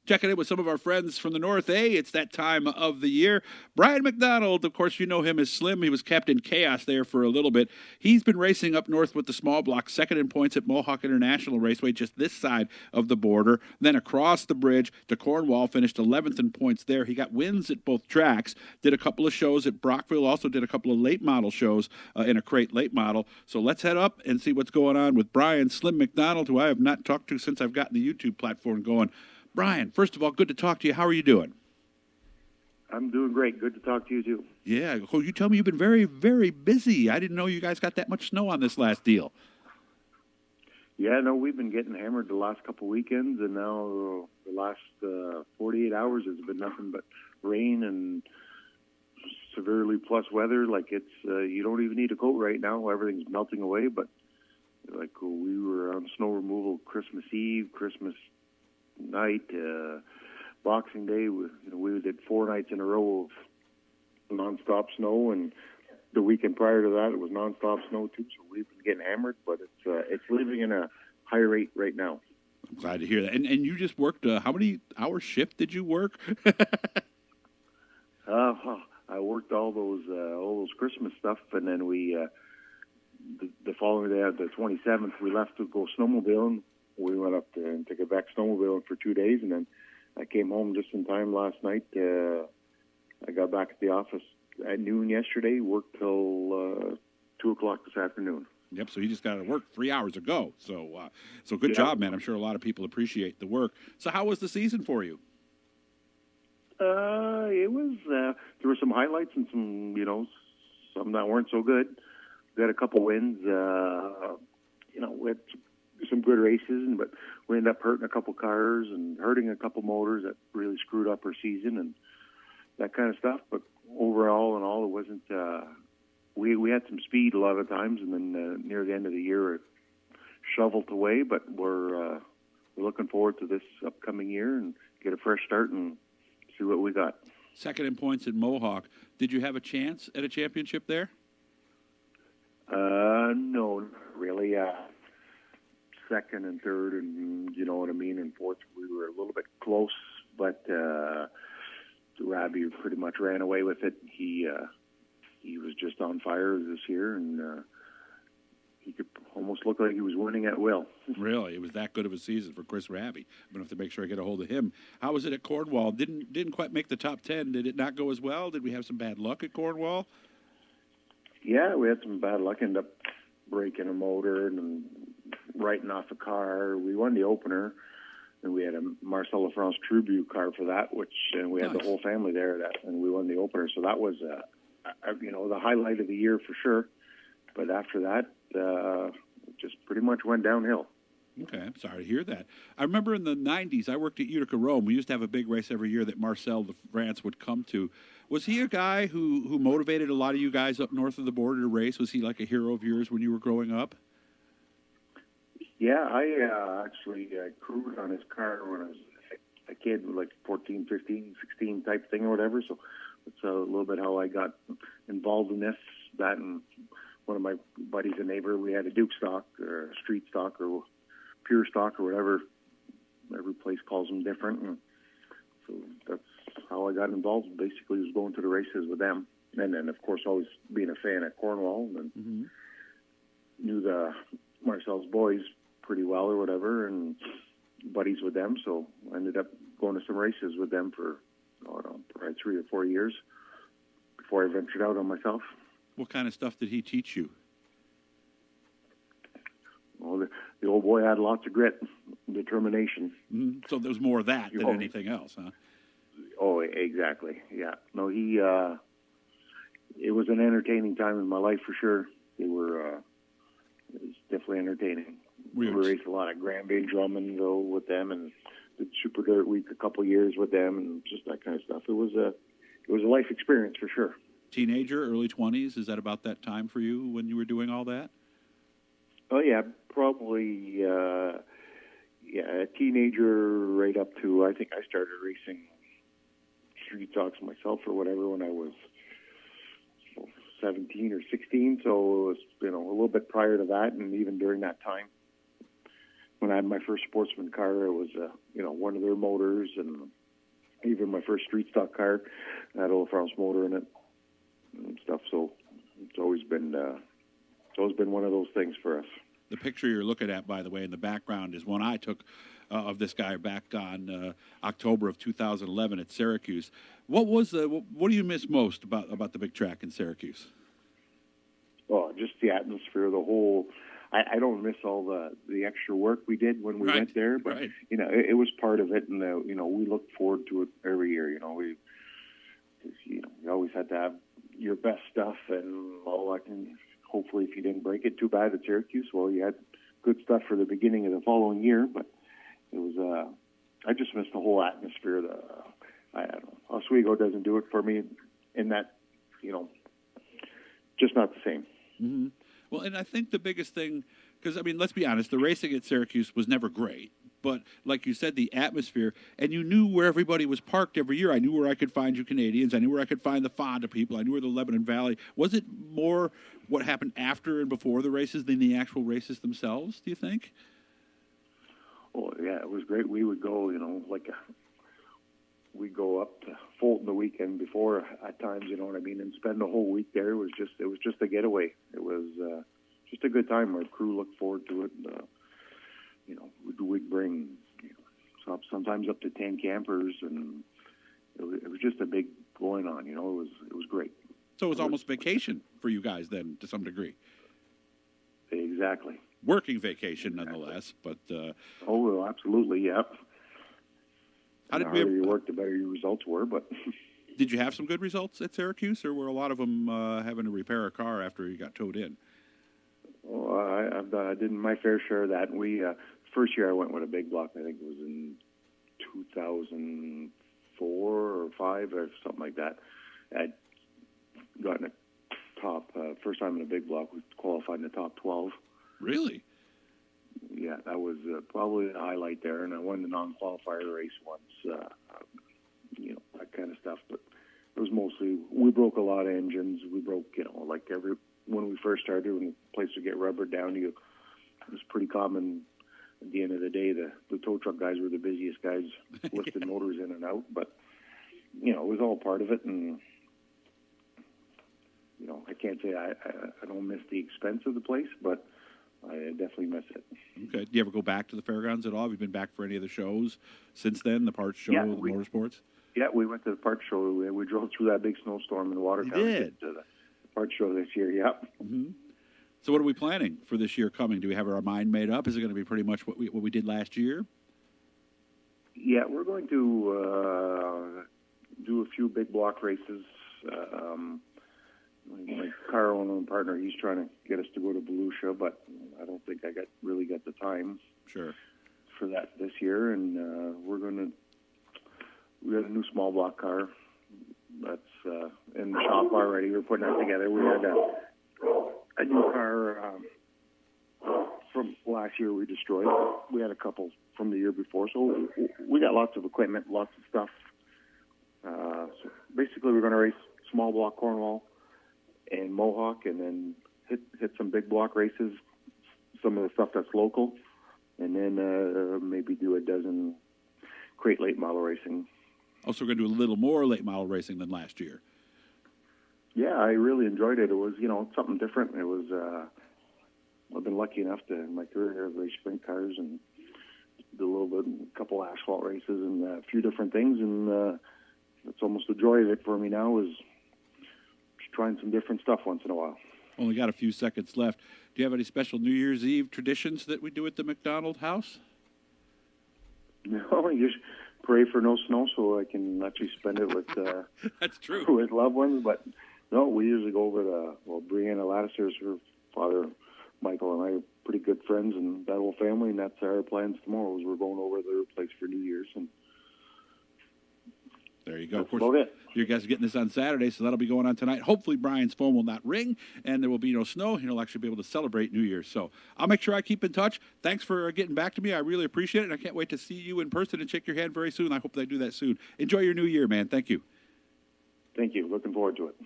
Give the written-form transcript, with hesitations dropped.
Checking in with some of our friends from the North. Hey, it's that time of the year. Brian McDonald, of course, you know him as Slim. He was Captain Chaos there for a little bit. He's been racing up north with the small block, second in points at Mohawk International Raceway, just this side of the border. Then across the bridge to Cornwall, finished 11th in points there. He got wins at both tracks, did a couple of shows at Brockville, also did a couple of late model shows in a crate late model. So let's head up and see what's going on with Brian Slim McDonald, who I have not talked to since I've gotten the YouTube platform going. Brian, first of all, good to talk to you. How are you doing? I'm doing great. Good to talk to you, too. Yeah. Well, you tell me you've been very, very busy. I didn't know you guys got that much snow on this last deal. Yeah, no, we've been getting hammered the last couple weekends, and now the last 48 hours has been nothing but rain and severely plus weather. Like it's you don't even need a coat right now. Everything's melting away, but like we were on snow removal Christmas Eve, Christmas night, Boxing Day. We did 4 nights in a row of nonstop snow, and the weekend prior to that, it was nonstop snow too. So we've been getting hammered, but it's living in a high rate right now. I'm glad to hear that. And you just worked. How many hour shift did you work? I worked all those Christmas stuff, and then we the following day, the 27th, we left to go snowmobiling. We went up to Quebec snowmobiling for 2 days, and then I came home just in time last night. I got back at the office at noon yesterday, worked till 2 o'clock this afternoon. Yep, so you just got to work 3 hours ago. So good job, man. I'm sure a lot of people appreciate the work. So how was the season for you? It was, there were some highlights and some that weren't so good. We had a couple wins, we had some good races, but we ended up hurting a couple cars and hurting a couple motors that really screwed up our season and that kind of stuff. But overall and all, it wasn't, we had some speed a lot of times, and then near the end of the year it shoveled away, but we're looking forward to this upcoming year and get a fresh start and see what we got. Second in points at Mohawk. Did you have a chance at a championship there? No, not really. Second and third, and you know what I mean, and fourth, we were a little bit close, but Robbie pretty much ran away with it. He was just on fire this year, and he could almost look like he was winning at will. Really? It was that good of a season for Chris Rabbie. I'm going to have to make sure I get a hold of him. How was it at Cornwall? Didn't quite make the top 10. Did it not go as well? Did we have some bad luck at Cornwall? Yeah, we had some bad luck. Ended up breaking a motor and writing off a car. We won the opener, and we had a Marcel LaFrance tribute car for that, and we had the whole family there, and we won the opener. So that was, the highlight of the year for sure. But after that, it just pretty much went downhill. Okay, I'm sorry to hear that. I remember in the 90s, I worked at Utica, Rome. We used to have a big race every year that Marcel Grant would come to. Was he a guy who motivated a lot of you guys up north of the border to race? Was he like a hero of yours when you were growing up? Yeah, I actually crewed on his car when I was a kid, like 14, 15, 16 type thing or whatever. So it's a little bit how I got involved in this. That and one of my buddies, a neighbor, we had a Duke stock or a street stock or pure stock or whatever. Every place calls them different. And so that's how I got involved. Basically, was going to the races with them. And then, of course, always being a fan at Cornwall. And knew the Marcel's boys pretty well or whatever, and buddies with them. So I ended up going to some races with them for, probably 3 or 4 years before I ventured out on myself. What kind of stuff did he teach you? Well, the old boy had lots of grit and determination. Mm-hmm. So there's more of that than anything else, huh? Oh, exactly. Yeah. No, it was an entertaining time in my life for sure. It was definitely entertaining. We raced a lot of Grand Bay drumming though with them, and did Super Dirt Week a couple years with them, and just that kind of stuff. It was a life experience for sure. Teenager, early 20s, is that about that time for you when you were doing all that? Oh yeah, probably. A teenager right up to, I think I started racing street stocks myself or whatever when I was 17 or 16. So it was a little bit prior to that, and even during that time. when I had my first sportsman car, it was one of their motors, and even my first street stock car had a France motor in it and stuff. So it's always been one of those things for us. The picture you're looking at, by the way, in the background is one I took of this guy back on October of 2011 at Syracuse. What do you miss most about the big track in Syracuse? Oh, just the atmosphere, the whole. I don't miss all the extra work we did when we went there, but it was part of it, and we looked forward to it every year. You always had to have your best stuff, and all that. And hopefully, if you didn't break it too bad at Syracuse, well, you had good stuff for the beginning of the following year. But it was. I just miss the whole atmosphere. I don't know. Oswego doesn't do it for me in that, just not the same. Mm-hmm. Well, and I think the biggest thing, because, let's be honest, the racing at Syracuse was never great. But like you said, the atmosphere, and you knew where everybody was parked every year. I knew where I could find you Canadians. I knew where I could find the Fonda people. I knew where the Lebanon Valley. Was it more what happened after and before the races than the actual races themselves, do you think? Oh, yeah, it was great. We would go, we'd go up to Fulton the weekend before at times, and spend the whole week there. It was just a getaway. It was just a good time. Our crew looked forward to it. We'd bring sometimes up to 10 campers, and it was just a big going on. It was great. So it was almost vacation for you guys then, to some degree. Exactly. Working vacation, nonetheless. But well, absolutely, yeah. How did the harder you worked, the better your results were. But did you have some good results at Syracuse, or were a lot of them having to repair a car after you got towed in? Well, I did my fair share of that. We first year I went with a big block. I think it was in 2004 or 5 or something like that. I'd gotten a top first time in a big block. We qualified in the top 12. Really? Yeah, that was probably the highlight there, and I won the non-qualifier race once, that kind of stuff. But it was mostly, we broke a lot of engines. We broke, when we first started, when the place would get rubbered down, it was pretty common. At the end of the day, the tow truck guys were the busiest guys lifting motors in and out. But, it was all part of it, and, I can't say I don't miss the expense of the place, but I definitely miss it. Okay. Do you ever go back to the Fairgrounds at all? Have you been back for any of the shows since then, the parts show, the motorsports? Yeah, we went to the parts show. We drove through that big snowstorm in Watertown. You did? To the parts show this year, yeah. Mm-hmm. So what are we planning for this year coming? Do we have our mind made up? Is it going to be pretty much what we did last year? Yeah, we're going to do a few big block races. My car owner and partner, he's trying to get us to go to Volusia, but I don't think I really got the time for that this year. And we got a new small block car that's in the shop already. We're putting that together. We had a new car from last year we destroyed. We had a couple from the year before, so we got lots of equipment, lots of stuff. So basically, we're going to race small block Cornwall and Mohawk, and then hit some big block races, some of the stuff that's local, and then maybe do a dozen crate late model racing. Also, we're going to do a little more late model racing than last year. Yeah, I really enjoyed it. It was, something different. It was, I've been lucky enough to, in my career, race sprint cars and do a couple asphalt races and a few different things, and that's almost the joy of it for me now is trying some different stuff once in a while. Only got a few seconds left. Do you have any special New Year's Eve traditions that we do at the McDonald house? No, you just pray for no snow so I can actually spend it with that's true, with loved ones. But no, we usually go over to Brianna Lattiser's, her father Michael and I are pretty good friends, and that whole family, and that's our plans tomorrow. Is we're going over to their place for New Year's, and there you go. That's of course, about it. You guys are getting this on Saturday, so that'll be going on tonight. Hopefully, Brian's phone will not ring, and there will be no snow, and he'll actually be able to celebrate New Year's. So I'll make sure I keep in touch. Thanks for getting back to me. I really appreciate it, and I can't wait to see you in person and shake your hand very soon. I hope they do that soon. Enjoy your new year, man. Thank you. Thank you. Looking forward to it.